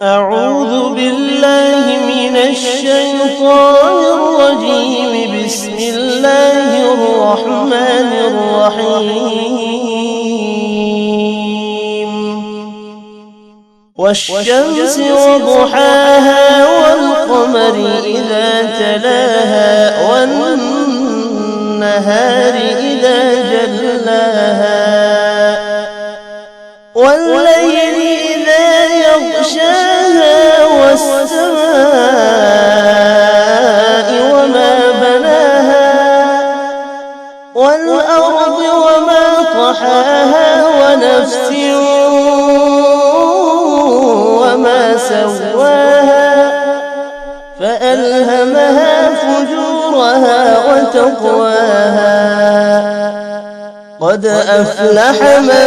أعوذ بالله من الشيطان الرجيم. بسم الله الرحمن الرحيم. والشمس وضحاها والقمر إذا تلاها والنهار إذا جلاها والليل إذا يغشاها والسماء وما بناها والأرض وما طحاها ونفس وما سواها فألهمها فجورها وتقواها قد أفلح من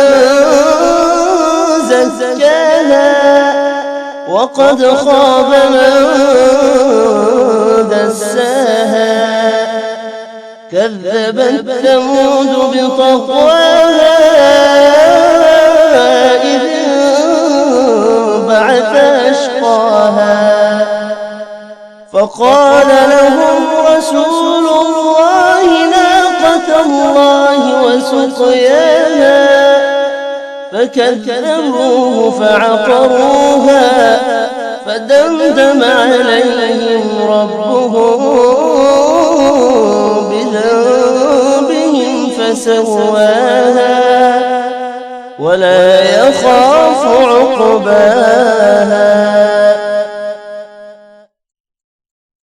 زكاها وقد خاب من دساها كذبت ثمود بطغواها إذ انبعث أشقاها فقال لهم رسول الله ناقة الله وسقياها فكذبوه فعقروها فدمدم عليهم ربهم بذنبهم فسواها ولا يخاف عقباها.